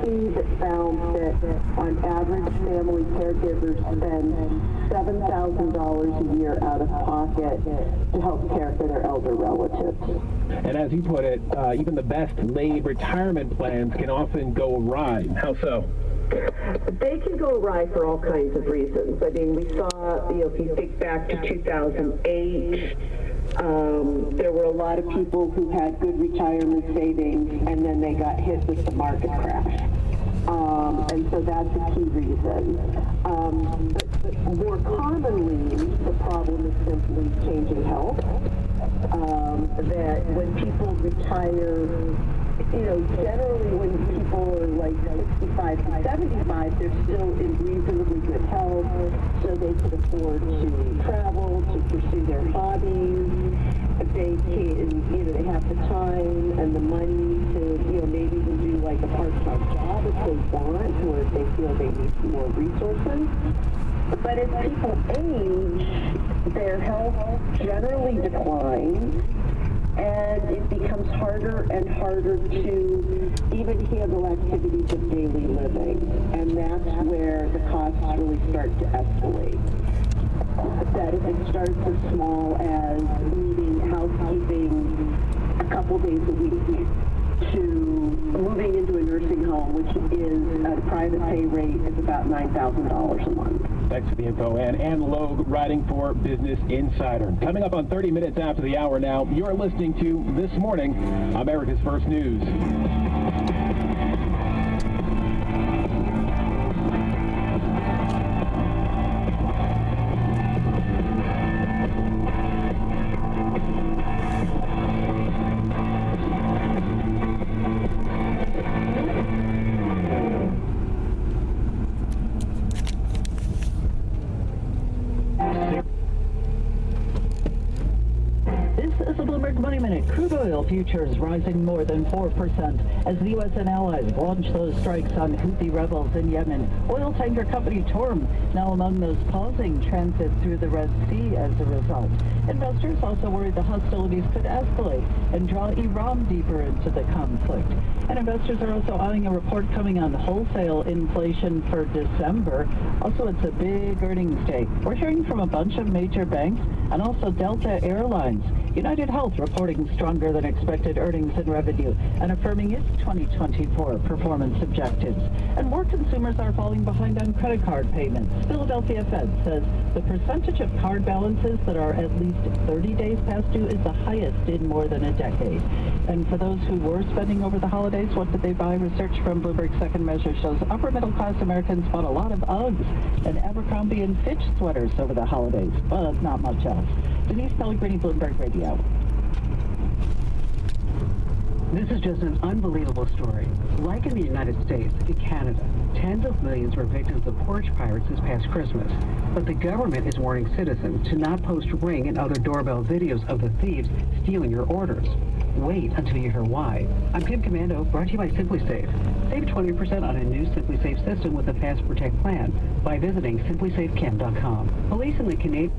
study that found that on average, family caregivers spend $7,000 a year out of pocket to help care for their elder relatives. And as you put it, even the best laid retirement plans can often go awry. How so? They can go awry for all kinds of reasons. I mean, we saw, if you think back to 2008, there were a lot of people who had good retirement savings, and then they got hit with the market crash. And so that's a key reason. But more commonly, the problem is simply changing health. That when people retire, generally when people are like 65 to 75, they're still in reasonably good health, so they can afford to travel, to pursue their hobbies. They can, they have the time and the money to, maybe even do like a part-time job if they want, or if they feel they need more resources. But as people age, their health generally declines, and it becomes harder and harder to even handle activities of daily living. And that's where the costs really start to escalate. That if it starts as small as needing housekeeping a couple days a week, to moving into a nursing home, which is at a private pay rate is about $9,000 a month. Thanks for the info, Ann. Ann Logue, writing for Business Insider. Coming up on 30 minutes after the hour now, you're listening to This Morning, America's First News. Crude oil futures rising more than 4% as the U.S. and allies launch those strikes on Houthi rebels in Yemen. Oil tanker company Torm now among those pausing transit through the Red Sea as a result. Investors also worry the hostilities could escalate and draw Iran deeper into the conflict. And investors are also eyeing a report coming on wholesale inflation for December. Also, it's a big earnings day. We're hearing from a bunch of major banks and also Delta Airlines. United Health reporting stronger than expected earnings and revenue and affirming its 2024 performance objectives. And more consumers are falling behind on credit card payments. Philadelphia Fed says the percentage of card balances that are at least 30 days past due is the highest in more than a decade. And for those who were spending over the holidays, what did they buy? Research from Bloomberg Second Measure shows upper middle class Americans bought a lot of Uggs and Abercrombie and Fitch sweaters over the holidays, but not much else. Denise Pellegrini, Bloomberg Radio. This is just an unbelievable story. Like in the United States, in Canada, tens of millions were victims of porch pirates this past Christmas. But the government is warning citizens to not post Ring and other doorbell videos of the thieves stealing your orders. Wait until you hear why. I'm Kim Commando, brought to you by SimpliSafe. Save 20% on a new SimpliSafe system with a Fast Protect plan by visiting simplysafecam.com. Police in the Canadian...